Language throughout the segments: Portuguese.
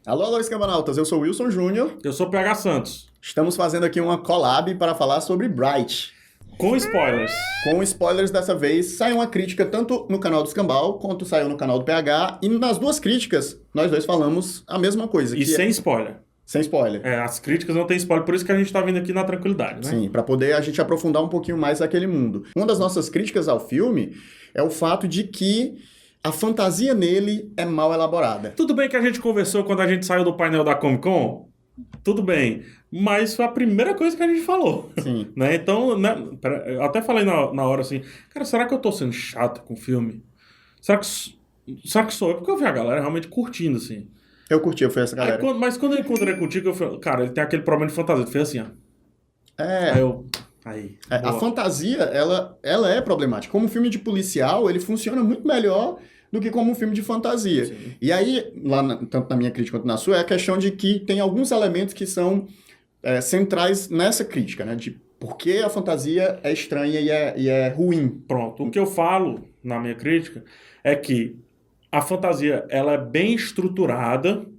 Alô, escambautas, eu sou o Wilson Júnior. Eu sou PH Santos. Estamos fazendo aqui uma collab para falar sobre Bright. Com spoilers. Com spoilers dessa vez, saiu uma crítica tanto no canal do Escambau quanto saiu no canal do PH. E nas duas críticas, nós dois falamos a mesma coisa. E sem spoiler. Sem spoiler. As críticas não tem spoiler, por isso que a gente tá vindo aqui na tranquilidade, né? Sim, para poder a gente aprofundar um pouquinho mais aquele mundo. Uma das nossas críticas ao filme é o fato de que a fantasia nele é mal elaborada. Tudo bem que a gente conversou quando a gente saiu do painel da Comic Con, tudo bem, mas foi a primeira coisa que a gente falou. Sim. Né? Então, né, eu até falei na hora assim, cara, será que eu tô sendo chato com o filme? Será que sou eu? Porque eu vi a galera realmente curtindo, assim. Eu curti, eu fui essa galera. Mas quando eu encontrei contigo, eu falei, cara, ele tem aquele problema de fantasia. Tu fez assim, ó. A fantasia, ela é problemática. Como um filme de policial, ele funciona muito melhor do que como um filme de fantasia. Sim. E aí, tanto na minha crítica quanto na sua, é a questão de que tem alguns elementos que são centrais nessa crítica, né? De por que a fantasia é estranha e é ruim. Pronto. O que eu falo na minha crítica é que a fantasia, ela é bem estruturada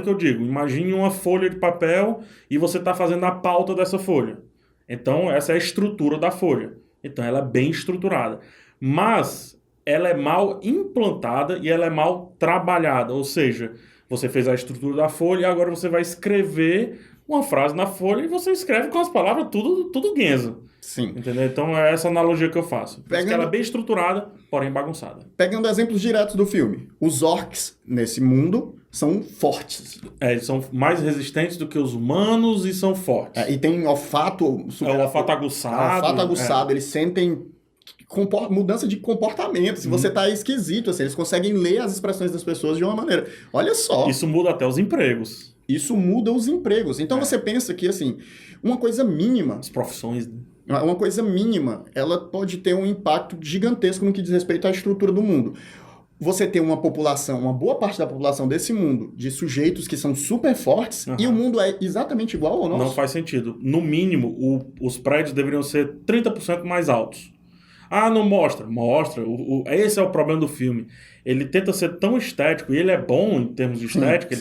que eu digo, imagine uma folha de papel e você está fazendo a pauta dessa folha. Então, essa é a estrutura da folha. Então, ela é bem estruturada. Mas ela é mal implantada e ela é mal trabalhada. Ou seja, você fez a estrutura da folha e agora você vai escrever uma frase na folha e você escreve com as palavras tudo guenza. Sim. Entendeu? Então é essa analogia que eu faço. Porque ela é bem estruturada, porém bagunçada. Pegando exemplos diretos do filme. Os orcs nesse mundo são fortes. Eles são mais resistentes do que os humanos e são fortes. E tem olfato... o olfato aguçado. Olfato aguçado. Eles sentem mudança de comportamento. Se você tá esquisito, assim, eles conseguem ler as expressões das pessoas de uma maneira. Olha só. Isso muda até os empregos. Isso muda os empregos. Então você pensa que, assim, uma coisa mínima... As profissões, né? Uma coisa mínima, ela pode ter um impacto gigantesco no que diz respeito à estrutura do mundo. Você tem uma população, uma boa parte da população desse mundo, de sujeitos que são super fortes, e o mundo é exatamente igual ao nosso. Não faz sentido. No mínimo, os prédios deveriam ser 30% mais altos. Ah, não mostra. Mostra. Esse é o problema do filme. Ele tenta ser tão estético, e ele é bom em termos de estética,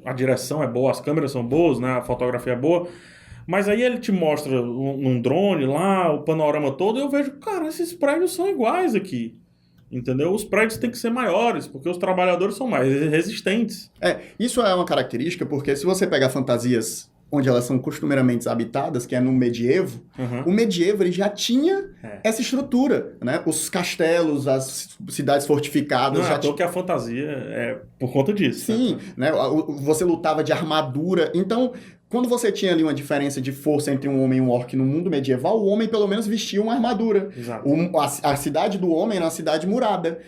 a direção é boa, as câmeras são boas, né? A fotografia é boa. Mas aí ele te mostra num drone lá, o panorama todo, e eu vejo, cara, esses prédios são iguais aqui. Entendeu? Os prédios têm que ser maiores, porque os trabalhadores são mais resistentes. Isso é uma característica, porque se você pegar fantasias onde elas são costumeiramente habitadas, que é no medievo, o medievo ele já tinha essa estrutura, né? Os castelos, as cidades fortificadas... Não é à toa que a fantasia é por conta disso. Sim, né? Você lutava de armadura, então... Quando você tinha ali uma diferença de força entre um homem e um orc no mundo medieval, o homem pelo menos vestia uma armadura. Exato. A cidade do homem era uma cidade murada.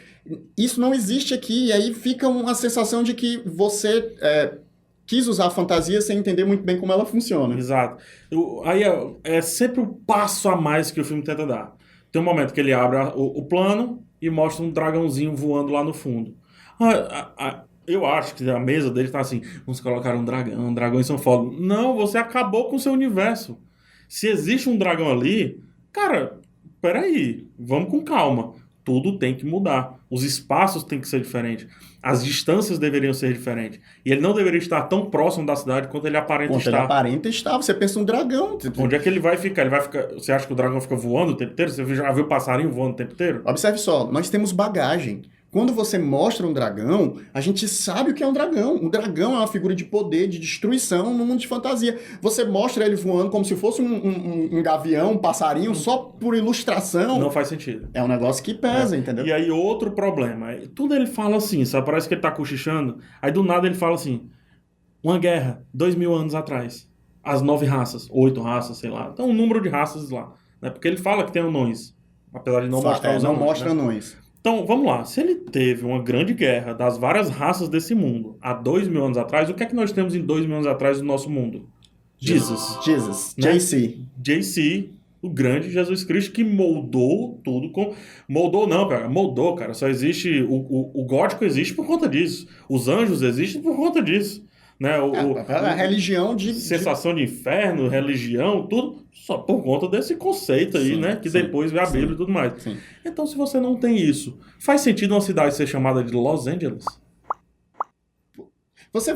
Isso não existe aqui, e aí fica uma sensação de que você quis usar a fantasia sem entender muito bem como ela funciona. Exato. Aí é sempre um passo a mais que o filme tenta dar. Tem um momento que ele abre o plano e mostra um dragãozinho voando lá no fundo. Eu acho que a mesa dele tá assim, vamos colocar um dragão, dragões são foda. Não, você acabou com o seu universo. Se existe um dragão ali, cara, peraí, vamos com calma. Tudo tem que mudar. Os espaços têm que ser diferentes. As distâncias deveriam ser diferentes. E ele não deveria estar tão próximo da cidade quanto ele aparenta estar. Ele aparenta estar. Você pensa um dragão. Onde é que ele vai ficar? Você acha que o dragão fica voando o tempo inteiro? Você já viu o passarinho voando o tempo inteiro? Observe só, nós temos bagagem. Quando você mostra um dragão, a gente sabe o que é um dragão. Um dragão é uma figura de poder, de destruição no mundo de fantasia. Você mostra ele voando como se fosse um gavião, um passarinho, só por ilustração. Não faz sentido. É um negócio que pesa, entendeu? E aí outro problema. Tudo ele fala assim, sabe? Parece que ele tá cochichando. Aí do nada ele fala assim, uma guerra, 2000 anos atrás. As 9 raças, 8 raças, sei lá. Então um número de raças lá. Né? Porque ele fala que tem anões. Apesar de não mostrar os anões. Não mostra anões. Então, vamos lá. Se ele teve uma grande guerra das várias raças desse mundo há 2000 anos atrás, o que é que nós temos em 2000 anos atrás no nosso mundo? Jesus. Né? JC, o grande Jesus Cristo, que moldou tudo com... Moldou não, cara. Moldou, cara. Só existe... O gótico existe por conta disso. Os anjos existem por conta disso. Né? A religião de... Sensação de inferno, religião, tudo só por conta desse conceito aí, né? Que depois vê a Bíblia e tudo mais. Sim. Então, se você não tem isso, faz sentido uma cidade ser chamada de Los Angeles? Você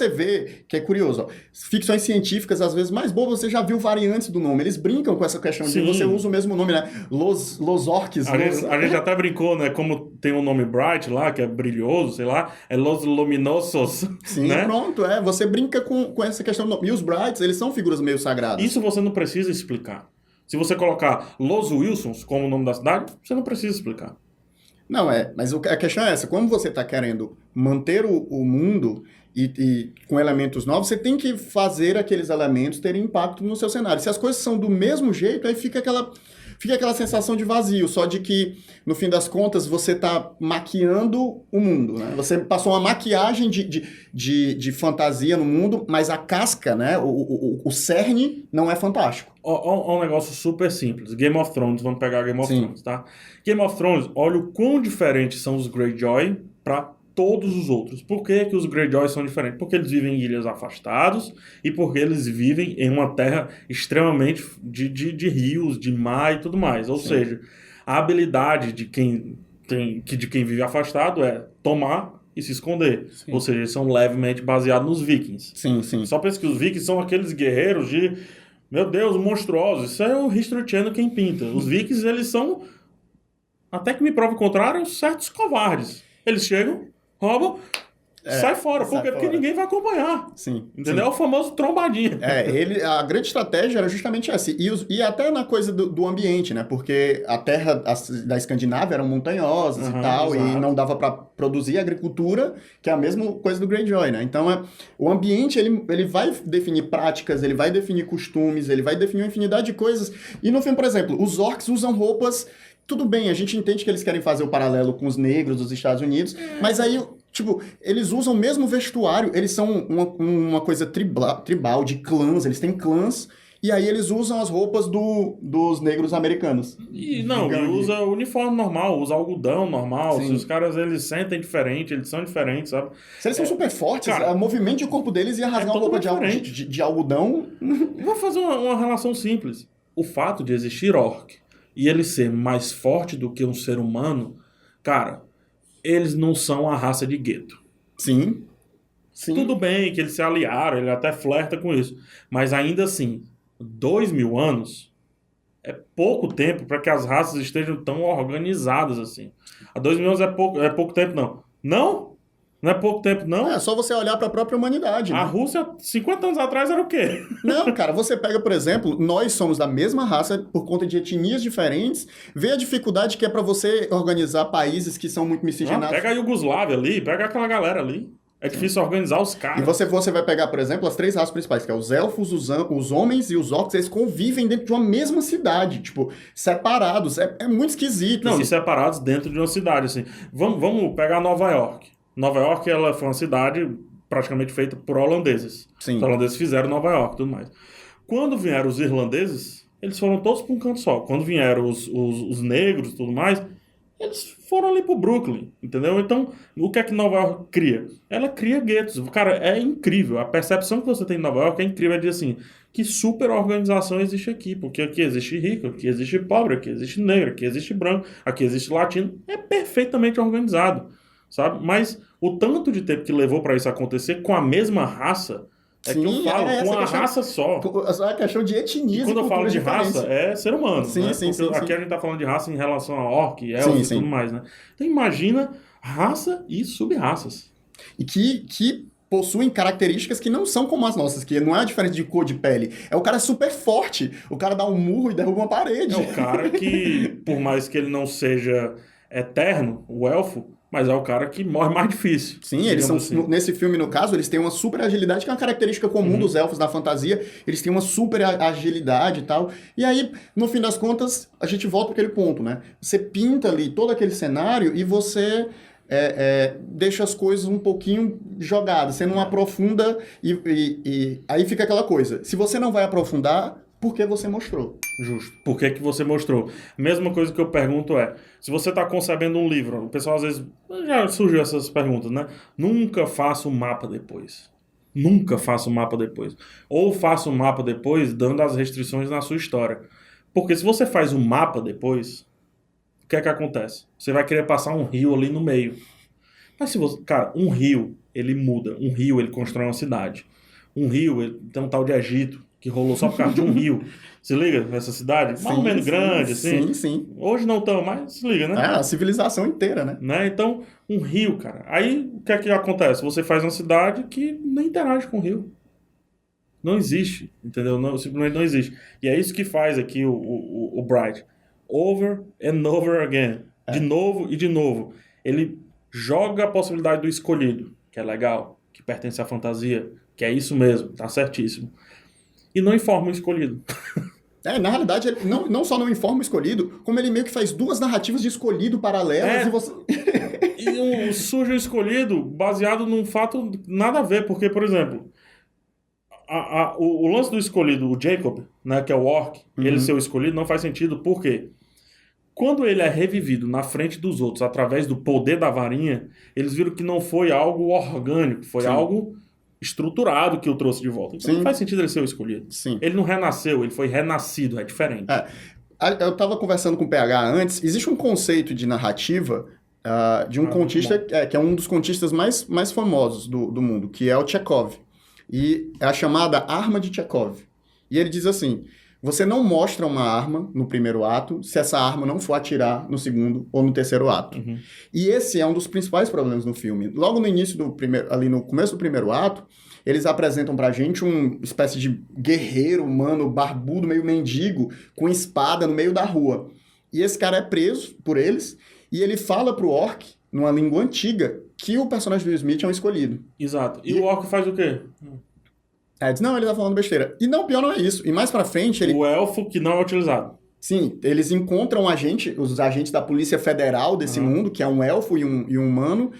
vê que é curioso, ó, ficções científicas, às vezes mais boas, você já viu variantes do nome. Eles brincam com essa questão de você usa o mesmo nome, né? Los Orcs. A gente até brincou, né? Como tem o nome Bright lá, que é brilhoso, sei lá, é Los Luminosos. Sim, né? pronto, você brinca com essa questão do nome. E os Brights, eles são figuras meio sagradas. Isso você não precisa explicar. Se você colocar Los Wilsons como o nome da cidade, você não precisa explicar. Não, mas a questão é essa. Como você está querendo manter o mundo e com elementos novos, você tem que fazer aqueles elementos terem impacto no seu cenário. Se as coisas são do mesmo jeito, aí fica aquela sensação de vazio, só de que, no fim das contas, você está maquiando o mundo, né? Você passou uma maquiagem de fantasia no mundo, mas a casca, né? O cerne não é fantástico. Um negócio super simples. Game of Thrones, vamos pegar Game of Thrones, tá? Game of Thrones, olha o quão diferentes são os Greyjoy para todos os outros. Por que os Greyjoy são diferentes? Porque eles vivem em ilhas afastados e porque eles vivem em uma terra extremamente de rios, de mar e tudo mais. Ou seja, a habilidade de quem vive afastado é tomar e se esconder. Sim. Ou seja, eles são levemente baseados nos vikings. Sim, sim. Só pensa que os vikings são aqueles guerreiros de... Meu Deus, monstruosos. Isso é o History Channel quem pinta. Os vikings, eles são... Até que me prove o contrário, certos covardes. Eles chegam... roubam, sai fora. Por quê? Porque ninguém vai acompanhar. Sim. Entendeu? É o famoso trombadinha. A grande estratégia era justamente essa. E até na coisa do ambiente, né? Porque a terra da Escandinávia eram montanhosas e tal, exato. E não dava para produzir agricultura, que é a mesma coisa do Greyjoy, né? Então, o ambiente, ele vai definir práticas, ele vai definir costumes, ele vai definir uma infinidade de coisas. E no filme, por exemplo, os orcs usam roupas... Tudo bem, a gente entende que eles querem fazer o paralelo com os negros dos Estados Unidos, mas aí, tipo, eles usam o mesmo vestuário, eles são uma coisa tribal, de clãs, eles têm clãs, e aí eles usam as roupas dos negros americanos. E usa o uniforme normal, usa algodão normal, se os caras, eles sentem diferente, eles são diferentes, sabe? Se eles são super fortes, cara, o movimento de corpo deles ia rasgar uma roupa de algodão. Vou fazer uma relação simples. O fato de existir orc e ele ser mais forte do que um ser humano, cara, eles não são a raça de gueto. Sim. Tudo bem que eles se aliaram, ele até flerta com isso. Mas ainda assim, 2000 anos é pouco tempo para que as raças estejam tão organizadas assim. Há 2000 anos é pouco tempo, não. Não? Não é pouco tempo, não? É só você olhar para a própria humanidade. A né? Rússia, 50 anos atrás, era o quê? Não, cara, você pega, por exemplo, nós somos da mesma raça por conta de etnias diferentes, vê a dificuldade que é para você organizar países que são muito miscigenados. Pega a Iugoslávia ali, pega aquela galera ali. É difícil organizar os caras. E você vai pegar, por exemplo, as 3 raças principais, que é os elfos, os homens e os orcs, eles convivem dentro de uma mesma cidade, tipo, separados. É muito esquisito. Não, assim. E separados dentro de uma cidade, assim. Vamos pegar Nova York. Nova York, ela foi uma cidade praticamente feita por holandeses. Sim. Os holandeses fizeram Nova York e tudo mais. Quando vieram os irlandeses, eles foram todos para um canto só. Quando vieram os negros e tudo mais, eles foram ali pro Brooklyn, entendeu? Então, o que é que Nova York cria? Ela cria guetos. Cara, é incrível. A percepção que você tem em Nova York é incrível. É de assim, que super organização existe aqui. Porque aqui existe rico, aqui existe pobre, aqui existe negro, aqui existe branco, aqui existe latino. É perfeitamente organizado, sabe? Mas o tanto de tempo que levou para isso acontecer com a mesma raça... É que eu falo, com uma raça só. É questão de etnia. Quando eu falo de raça, é ser humano. Sim, né? sim, sim. Aqui a gente tá falando de raça em relação a orc, elfos e tudo mais, né? Então imagina raça e sub-raças. E que possuem características que não são como as nossas, que não é a diferença de cor de pele. É o cara super forte. O cara dá um murro e derruba uma parede. É o cara que, por mais que ele não seja eterno, o elfo, mas é o cara que morre mais difícil. Sim, eles são, assim. Nesse filme, no caso, eles têm uma super agilidade, que é uma característica comum dos elfos da fantasia. Eles têm uma super agilidade e tal. E aí, no fim das contas, a gente volta para aquele ponto, né? Você pinta ali todo aquele cenário e você deixa as coisas um pouquinho jogadas. Você não aprofunda e aí fica aquela coisa. Se você não vai aprofundar, por que você mostrou? Justo. Por que você mostrou? Mesma coisa que eu pergunto é, se você está concebendo um livro, o pessoal às vezes, já surgiu essas perguntas, né? Nunca faça um mapa depois. Nunca faça um mapa depois. Ou faça um mapa depois dando as restrições na sua história. Porque se você faz um mapa depois, o que é que acontece? Você vai querer passar um rio ali no meio. Mas se você... Cara, um rio, ele muda. Um rio, ele constrói uma cidade. Um rio, tem um tal de Egito, que rolou só por causa de um rio. Se liga nessa cidade? Mais ou menos grande, assim. Sim, sim. Hoje não tão, mas se liga, né? É, a civilização inteira, né? Então, um rio, cara. Aí, o que é que acontece? Você faz uma cidade que não interage com o rio. Não existe, entendeu? Não, simplesmente não existe. E é isso que faz aqui o Bright. Over and over again. De novo e de novo. Ele joga a possibilidade do escolhido, que é legal, que pertence à fantasia, que é isso mesmo, tá certíssimo. E não informa o escolhido. Na realidade, ele não só não informa o escolhido, como ele meio que faz duas narrativas de escolhido paralelas e você... E surge o escolhido baseado num fato nada a ver, porque, por exemplo, o lance do escolhido, o Jacob, né, que é o orc, ele ser o escolhido não faz sentido, por quê? Quando ele é revivido na frente dos outros através do poder da varinha, eles viram que não foi algo orgânico, foi algo estruturado que o trouxe de volta. Então não faz sentido ele ser o escolhido. Sim. Ele não renasceu, ele foi renascido, é diferente. Eu estava conversando com o PH antes, existe um conceito de narrativa de um contista, que é um dos contistas mais famosos do mundo, que é o Chekhov. E é a chamada arma de Chekhov. E ele diz assim: você não mostra uma arma no primeiro ato se essa arma não for atirar no segundo ou no terceiro ato. E esse é um dos principais problemas no filme. Logo no início ali no começo do primeiro ato, eles apresentam pra gente uma espécie de guerreiro humano, barbudo, meio mendigo, com espada no meio da rua. E esse cara é preso por eles, e ele fala pro orc, numa língua antiga, que o personagem do Will Smith é um escolhido. Exato. E o orc faz o quê? Diz, não, ele tá falando besteira. E não, pior não é isso. E mais pra frente... O elfo que não é utilizado. Sim, eles encontram os agentes da Polícia Federal desse mundo, que é um elfo e um humano,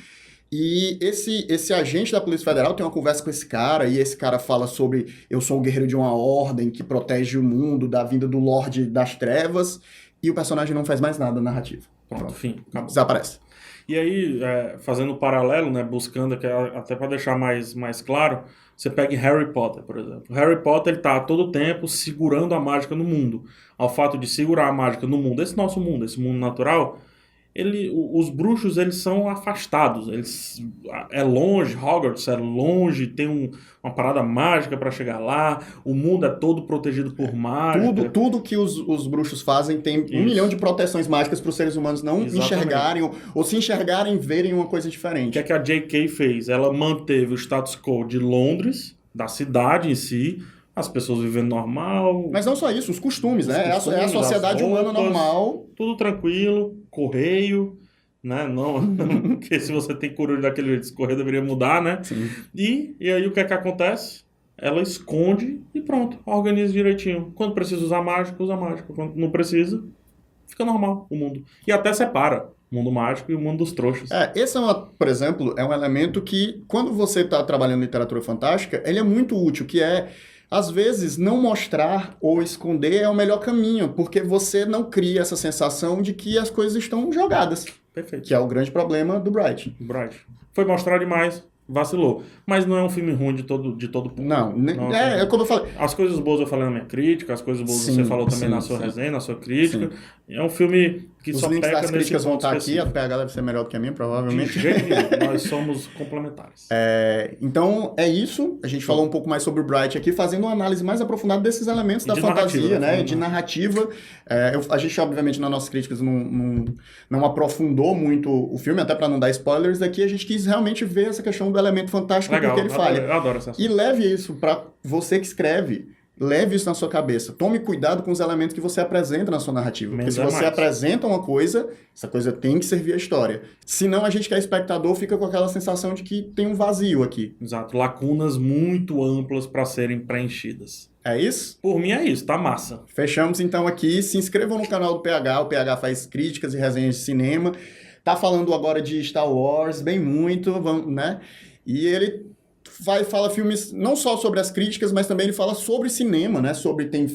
e esse agente da Polícia Federal tem uma conversa com esse cara, e esse cara fala sobre: eu sou o guerreiro de uma ordem que protege o mundo da vinda do Lorde das Trevas, e o personagem não faz mais nada na narrativa. Pronto, fim. Acabou. Desaparece. E aí, fazendo um paralelo, né, buscando, até para deixar mais claro, você pega em Harry Potter, por exemplo. Harry Potter ele tá a todo tempo segurando a mágica no mundo. Ao fato de segurar a mágica no mundo, esse nosso mundo, esse mundo natural, os bruxos eles são afastados. É longe, Hogwarts é longe, tem uma parada mágica para chegar lá, o mundo é todo protegido por mágica. Tudo que os bruxos fazem tem 1 milhão de proteções mágicas para os seres humanos não enxergarem, ou se enxergarem, verem uma coisa diferente. O que é que a J.K. fez? Ela manteve o status quo de Londres, da cidade em si, as pessoas vivendo normal. Mas não só isso, os costumes, né? É a sociedade humana normal. Tudo tranquilo, correio, né? Não, porque se você tem coruja daquele jeito, esse correio deveria mudar, né? Sim. E aí o que é que acontece? Ela esconde e pronto, organiza direitinho. Quando precisa usar mágica, usa mágica. Quando não precisa, fica normal o mundo. E até separa o mundo mágico e o mundo dos trouxas. Esse por exemplo, é um elemento que, quando você está trabalhando em literatura fantástica, ele é muito útil, que é... Às vezes, não mostrar ou esconder é o melhor caminho, porque você não cria essa sensação de que as coisas estão jogadas. Perfeito. Que é o grande problema do Bright. Foi mostrar demais, vacilou. Mas não é um filme ruim de todo ponto. Não, é como eu falei. As coisas boas eu falei na minha crítica, as coisas boas você falou também na sua resenha, na sua crítica. Sim. É um filme que os só links peca das nesse críticas vão ponto estar específico. aqui, a PH deve ser melhor do que a minha, provavelmente. De jeito nenhum, nós somos complementares. Então, é isso. A gente falou um pouco mais sobre o Bright aqui, fazendo uma análise mais aprofundada desses elementos da fantasia, né? De narrativa. A gente, obviamente, nas nossas críticas não aprofundou muito o filme, até para não dar spoilers. Aqui a gente quis realmente ver essa questão do elemento fantástico, legal, porque ele falha. Eu adoro essa. E leve isso para você que escreve. Leve isso na sua cabeça. Tome cuidado com os elementos que você apresenta na sua narrativa. Porque se você apresenta uma coisa, essa coisa tem que servir a história. Senão a gente que é espectador fica com aquela sensação de que tem um vazio aqui. Exato. Lacunas muito amplas para serem preenchidas. É isso? Por mim é isso, tá massa. Fechamos então aqui. Se inscrevam no canal do PH. O PH faz críticas e resenhas de cinema. Tá falando agora de Star Wars, bem muito, né? E ele... fala filmes não só sobre as críticas, mas também ele fala sobre cinema, né? Tem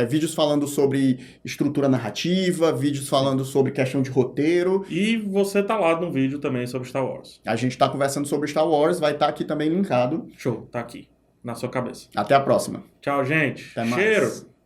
vídeos falando sobre estrutura narrativa, vídeos falando sobre questão de roteiro. E você tá lá no vídeo também sobre Star Wars. A gente tá conversando sobre Star Wars, vai estar aqui também linkado. Show, tá aqui, na sua cabeça. Até a próxima. Tchau, gente. Até mais. Cheiro!